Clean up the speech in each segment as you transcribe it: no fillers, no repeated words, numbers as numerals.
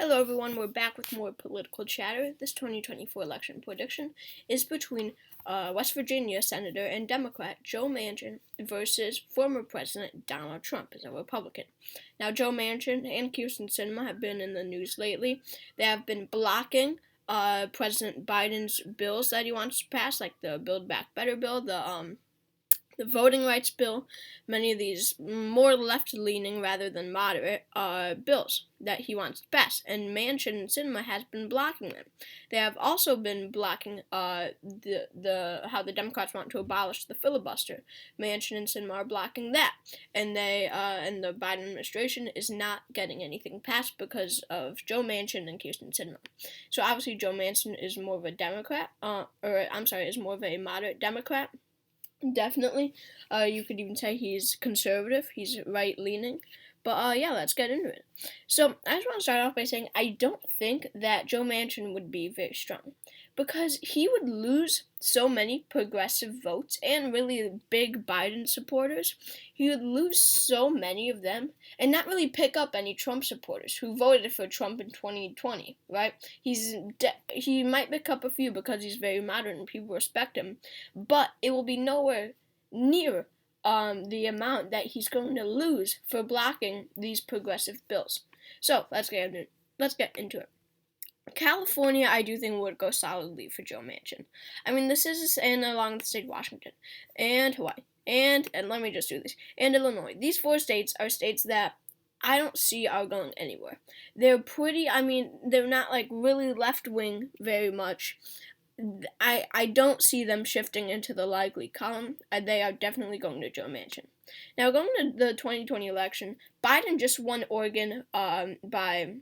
Hello everyone, we're back with more political chatter. This 2024 election prediction is between West Virginia Senator and Democrat Joe Manchin versus former President Donald Trump as a Republican. Now, Joe Manchin and Kyrsten Sinema have been in the news lately. They have been blocking President Biden's bills that he wants to pass, like the Build Back Better bill, the voting rights bill, many of these more left-leaning rather than moderate bills that he wants to pass, and Manchin and Sinema has been blocking them. They have also been blocking how the Democrats want to abolish the filibuster. Manchin and Sinema are blocking that, and the Biden administration is not getting anything passed because of Joe Manchin and Kyrsten Sinema. So obviously Joe Manchin is more of a Democrat, is more of a moderate Democrat. Definitely. You could even say he's conservative. He's right-leaning. But, yeah, let's get into it. So, I just want to start off by saying I don't think that Joe Manchin would be very strong. Because he would lose so many progressive votes and really big Biden supporters. He would lose so many of them and not really pick up any Trump supporters who voted for Trump in 2020, right? He might pick up a few because he's very moderate and people respect him, but it will be nowhere near the amount that he's going to lose for blocking these progressive bills. So let's get into it. California, I do think would go solidly for Joe Manchin. I mean, this is and along the state of Washington and Hawaii and let me just do this and Illinois. These four states are states that I don't see are going anywhere. They're pretty. I mean, they're not like really left wing very much. I don't see them shifting into the likely column. They are definitely going to Joe Manchin. Now, going to the 2020 election, Biden just won Oregon by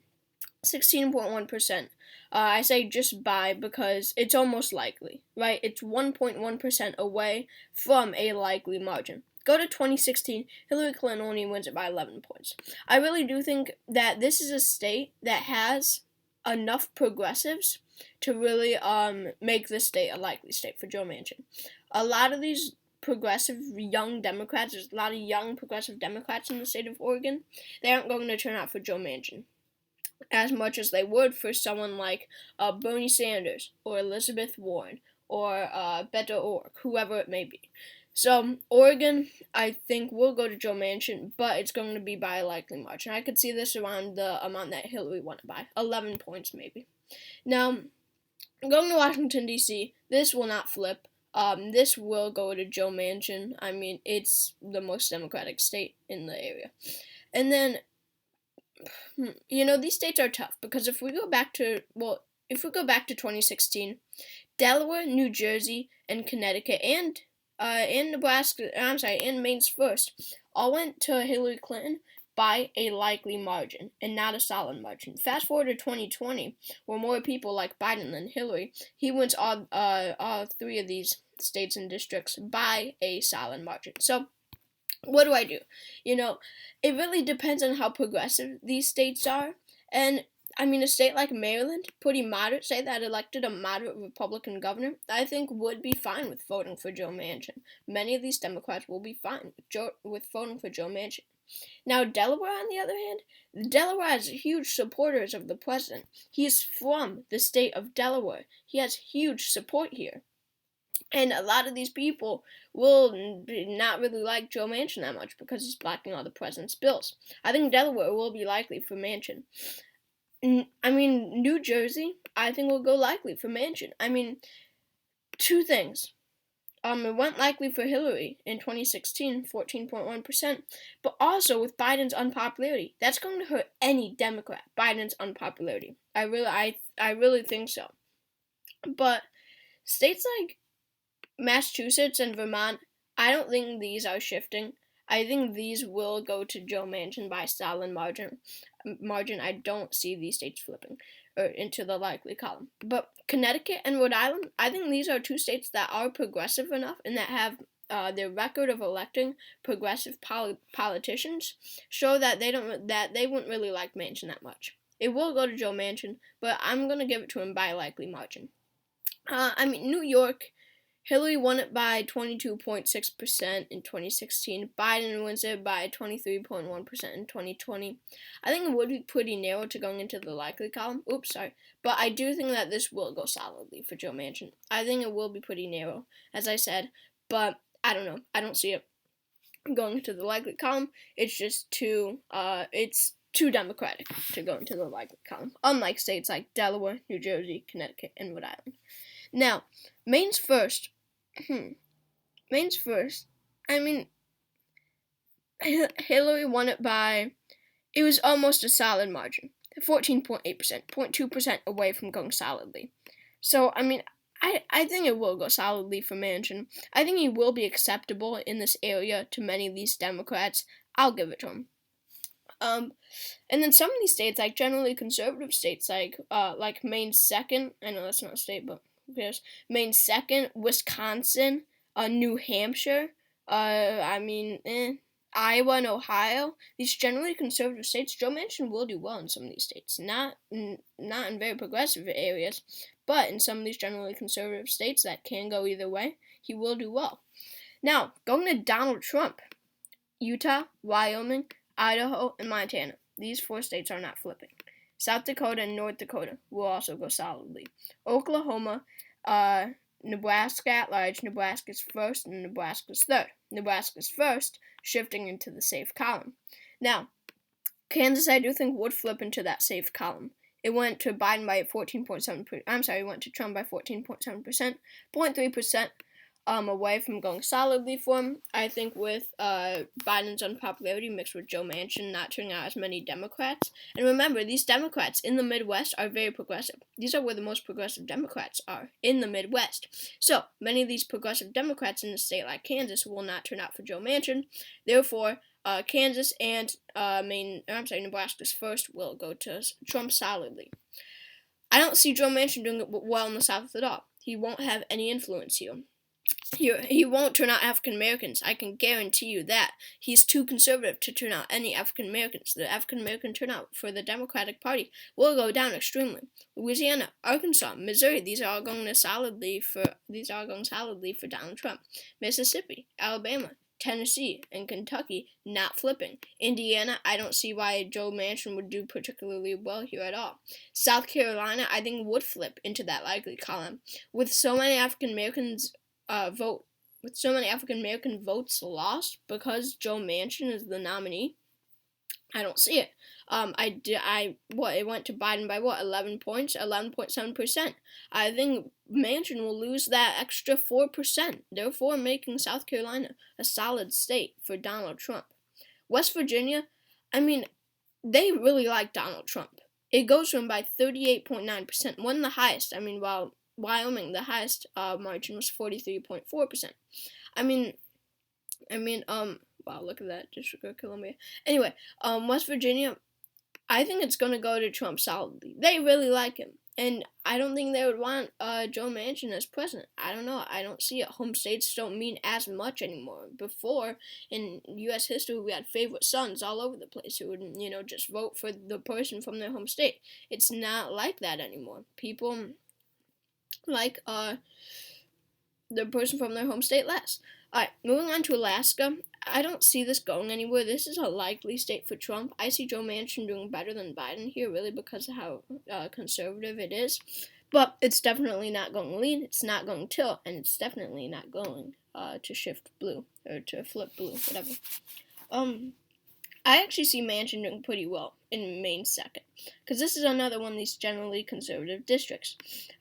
16.1%. I say just by because it's almost likely, right? It's 1.1% away from a likely margin. Go to 2016, Hillary Clinton only wins it by 11 points. I really do think that this is a state that has enough progressives to really make this state a likely state for Joe Manchin. A lot of these progressive young Democrats, there's a lot of young progressive Democrats in the state of Oregon, they aren't going to turn out for Joe Manchin as much as they would for someone like Bernie Sanders or Elizabeth Warren or Beto O'Rourke, whoever it may be. So Oregon, I think, will go to Joe Manchin, but it's going to be by a likely margin. I could see this around the amount that Hillary won it by, 11 points maybe. Now, going to Washington, D.C., this will not flip. This will go to Joe Manchin. I mean, it's the most Democratic state in the area. And then, these states are tough because if we go back to 2016, Delaware, New Jersey, and Connecticut, and Nebraska, and Maine's first, all went to Hillary Clinton by a likely margin and not a solid margin. Fast forward to 2020, where more people like Biden than Hillary, he wins all three of these states and districts by a solid margin. So, what do I do? It really depends on how progressive these states are. And, a state like Maryland, pretty moderate, say that elected a moderate Republican governor, I think would be fine with voting for Joe Manchin. Many of these Democrats will be fine with voting for Joe Manchin. Now, Delaware, on the other hand, Delaware has huge supporters of the president. He is from the state of Delaware. He has huge support here. And a lot of these people will not really like Joe Manchin that much because he's blocking all the president's bills. I think Delaware will be likely for Manchin. New Jersey, I think will go likely for Manchin. Two things. It went likely for Hillary in 2016, 14.1%, but also with Biden's unpopularity, that's going to hurt any Democrat. Biden's unpopularity. I really think so. But states like Massachusetts and Vermont, I don't think these are shifting. I think these will go to Joe Manchin by solid margin. I don't see these states flipping into the likely column. But Connecticut and Rhode Island, I think these are two states that are progressive enough and that have their record of electing progressive politicians show that they wouldn't really like Manchin that much. It will go to Joe Manchin, but I'm going to give it to him by a likely margin. New York, Hillary won it by 22.6% in 2016. Biden wins it by 23.1% in 2020. I think it would be pretty narrow to going into the likely column. Oops, sorry. But I do think that this will go solidly for Joe Manchin. I think it will be pretty narrow, as I said. But I don't know. I don't see it going into the likely column. It's just too Democratic to go into the likely column. Unlike states like Delaware, New Jersey, Connecticut, and Rhode Island. Now, Maine's first. Maine's first. I mean, Hillary won it by, it was almost a solid margin. 14.8%, 0.2% away from going solidly. So, I mean, I think it will go solidly for Manchin. I think he will be acceptable in this area to many of these Democrats. I'll give it to him. And then some of these states, like generally conservative states, like Maine's second. I know that's not a state, but who cares? Maine's second, Wisconsin, New Hampshire. Iowa and Ohio. These generally conservative states, Joe Manchin will do well in some of these states. Not in very progressive areas, but in some of these generally conservative states that can go either way, he will do well. Now, going to Donald Trump. Utah, Wyoming, Idaho, and Montana. These 4 states are not flipping. South Dakota and North Dakota will also go solidly. Oklahoma, Nebraska at large. Nebraska's first and Nebraska's third. Nebraska's first, shifting into the safe column. Now, Kansas, I do think, would flip into that safe column. It went to Biden by 14.7%. It went to Trump by 14.7%, 0.3%. Away from going solidly for him. I think with Biden's unpopularity mixed with Joe Manchin not turning out as many Democrats. And remember, these Democrats in the Midwest are very progressive. These are where the most progressive Democrats are, in the Midwest. So, many of these progressive Democrats in a state like Kansas will not turn out for Joe Manchin. Therefore, Kansas and Nebraska's first will go to Trump solidly. I don't see Joe Manchin doing it well in the South at all. He won't have any influence here. He won't turn out African Americans. I can guarantee you that. He's too conservative to turn out any African Americans. The African American turnout for the Democratic Party will go down extremely. Louisiana, Arkansas, Missouri, these are all going solidly for Donald Trump. Mississippi, Alabama, Tennessee, and Kentucky not flipping. Indiana, I don't see why Joe Manchin would do particularly well here at all. South Carolina, I think would flip into that likely column. With so many African Americans with so many African American votes lost because Joe Manchin is the nominee, I don't see it. It went to Biden by 11 points, 11.7%. I think Manchin will lose that extra 4%, therefore making South Carolina a solid state for Donald Trump. West Virginia, they really like Donald Trump. It goes to him by 38.9%, one of the highest. While Wyoming, the highest margin was 43.4%. Wow, look at that, District of Columbia. Anyway, West Virginia, I think it's going to go to Trump solidly. They really like him, and I don't think they would want Joe Manchin as president. I don't know. I don't see it. Home states don't mean as much anymore. Before, in U.S. history, we had favorite sons all over the place who would, just vote for the person from their home state. It's not like that anymore. People like the person from their home state less. Alright, moving on to Alaska. I don't see this going anywhere. This is a likely state for Trump. I see Joe Manchin doing better than Biden here, really, because of how conservative it is. But it's definitely not going lean, it's not going tilt, and it's definitely not going to shift blue, or to flip blue, whatever. I actually see Manchin doing pretty well in Maine second, because this is another one of these generally conservative districts.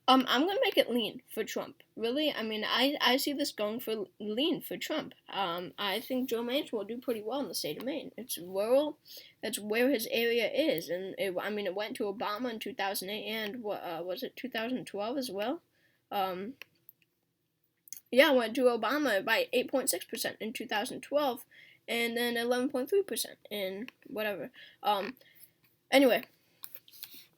I'm going to make it lean for Trump. Really? I see this going for lean for Trump. I think Joe Manchin will do pretty well in the state of Maine. It's rural. That's where his area is. And it went to Obama in 2008 and, was it 2012 as well? It went to Obama by 8.6% in 2012. And then 11.3% in whatever. Anyway.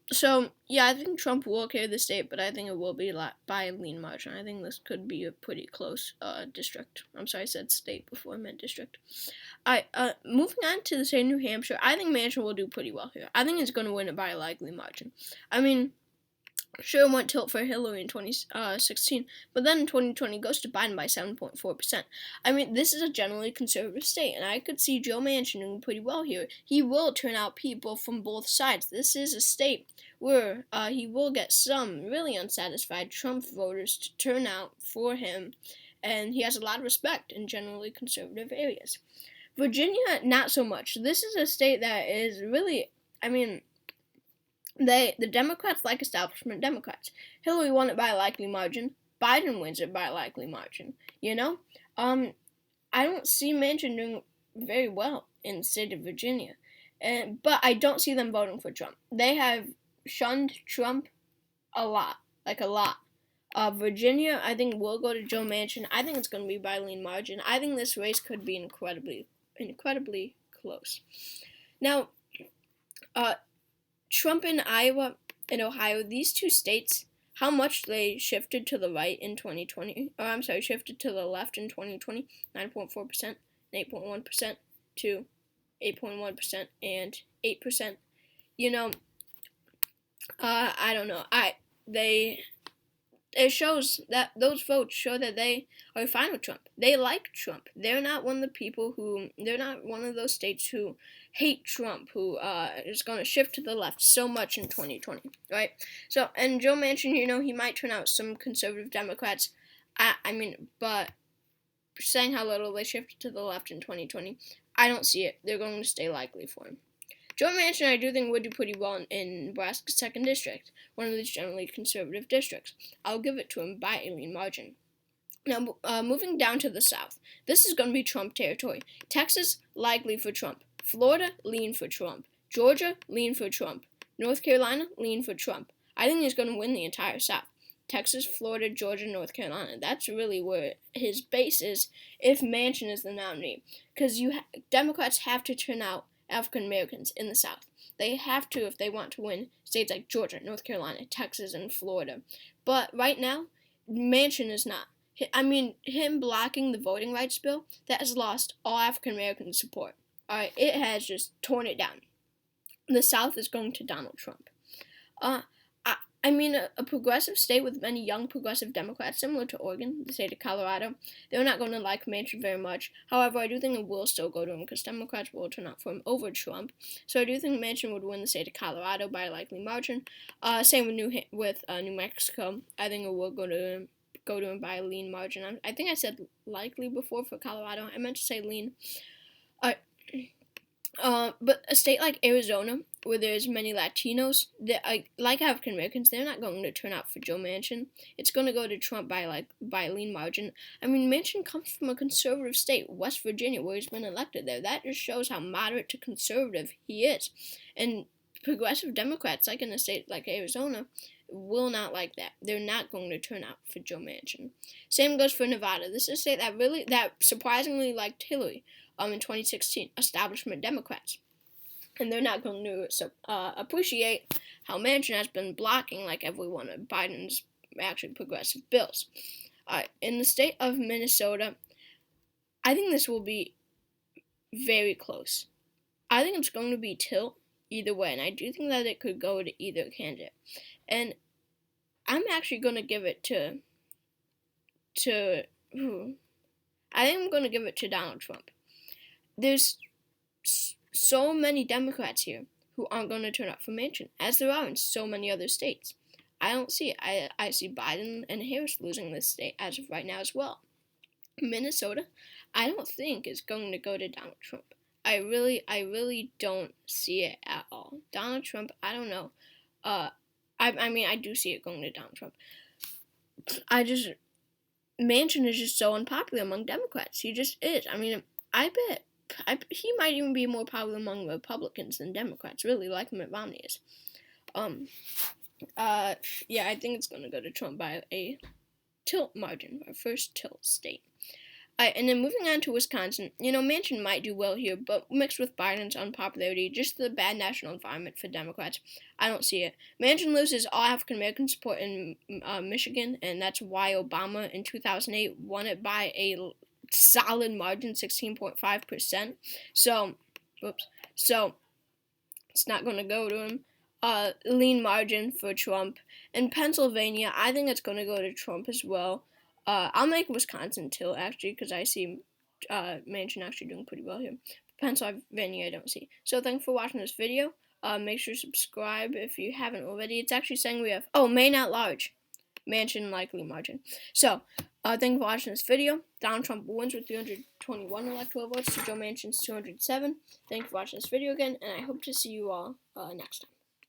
So, I think Trump will carry the state, but I think it will be by a lean margin. I think this could be a pretty close district. I'm sorry, I said state before I meant district. Alright, moving on to the state of New Hampshire, I think Manchin will do pretty well here. I think he's going to win it by a likely margin. Sure went tilt for Hillary in 2016, but then in 2020 goes to Biden by 7.4%. I mean, this is a generally conservative state, and I could see Joe Manchin doing pretty well here. He will turn out people from both sides. This is a state where he will get some really unsatisfied Trump voters to turn out for him, and he has a lot of respect in generally conservative areas. Virginia, not so much. This is a state that is really, I mean, the Democrats like establishment Democrats. Hillary won it by a likely margin. Biden wins it by a likely margin. I don't see Manchin doing very well in the state of Virginia, but I don't see them voting for Trump. They have shunned Trump a lot, like a lot. Virginia, I think, will go to Joe Manchin. I think it's going to be by a lean margin. I think this race could be incredibly close. Now, Trump in Iowa and Ohio, these two states, how much they shifted to the right in 2020, shifted to the left in 2020, 9.4% and 8.1% to 8.1% and 8%. I don't know. It shows that those votes show that they are fine with Trump. They like Trump. They're not one of those states who hate Trump, who is going to shift to the left so much in 2020, right? So, and Joe Manchin, he might turn out some conservative Democrats. But saying how little they shifted to the left in 2020, I don't see it. They're going to stay likely for him. Joe Manchin, I do think, would do pretty well in Nebraska's 2nd District, one of these generally conservative districts. I'll give it to him by a lean margin. Now, moving down to the South, this is going to be Trump territory. Texas, likely for Trump. Florida, lean for Trump. Georgia, lean for Trump. North Carolina, lean for Trump. I think he's going to win the entire South. Texas, Florida, Georgia, North Carolina. That's really where his base is if Manchin is the nominee. Because Democrats have to turn out African Americans in the South. They have to if they want to win states like Georgia, North Carolina, Texas, and Florida. But right now, Manchin is not. Him blocking the voting rights bill, that has lost all African American support. Alright, it has just torn it down. The South is going to Donald Trump. A progressive state with many young progressive Democrats, similar to Oregon, the state of Colorado, they're not going to like Manchin very much. However, I do think it will still go to him because Democrats will turn out for him over Trump. So I do think Manchin would win the state of Colorado by a likely margin. Same with New Mexico. I think it will go to him by a lean margin. I think I said likely before for Colorado. I meant to say lean. But a state like Arizona, where there's many Latinos, like African Americans, they're not going to turn out for Joe Manchin. It's going to go to Trump by a lean margin. Manchin comes from a conservative state, West Virginia, where he's been elected there. That just shows how moderate to conservative he is. And progressive Democrats, like in a state like Arizona, will not like that. They're not going to turn out for Joe Manchin. Same goes for Nevada. This is a state that surprisingly liked Hillary. In 2016, establishment Democrats. And they're not going to appreciate how Manchin has been blocking like every one of Biden's actually progressive bills. In the state of Minnesota, I think this will be very close. I think it's going to be tilt either way, and I do think that it could go to either candidate. And I'm actually going to give it to I think I'm going to give it to Donald Trump. There's so many Democrats here who aren't going to turn out for Manchin, as there are in so many other states. I don't see it. I see Biden and Harris losing this state as of right now as well. Minnesota, I don't think is going to go to Donald Trump. I really don't see it at all. Donald Trump, I don't know. I do see it going to Donald Trump. Manchin is just so unpopular among Democrats. He just is. I bet he might even be more popular among Republicans than Democrats, really, like Mitt Romney is. I think it's going to go to Trump by a tilt margin, our first tilt state. And then moving on to Wisconsin, Manchin might do well here, but mixed with Biden's unpopularity, just the bad national environment for Democrats, I don't see it. Manchin loses all African-American support in Michigan, and that's why Obama in 2008 won it by a solid margin, 16.5%. So it's not going to go to him. lean margin for Trump. In Pennsylvania, I think it's going to go to Trump as well. I'll make Wisconsin too, actually, because I see Manchin actually doing pretty well here. Pennsylvania, I don't see. So thanks for watching this video. Make sure to subscribe if you haven't already. It's actually saying we have, Maine at large. Manchin likely margin. So, thank you for watching this video. Donald Trump wins with 321 electoral votes to Joe Manchin's 207. Thank you for watching this video again, and I hope to see you all next time.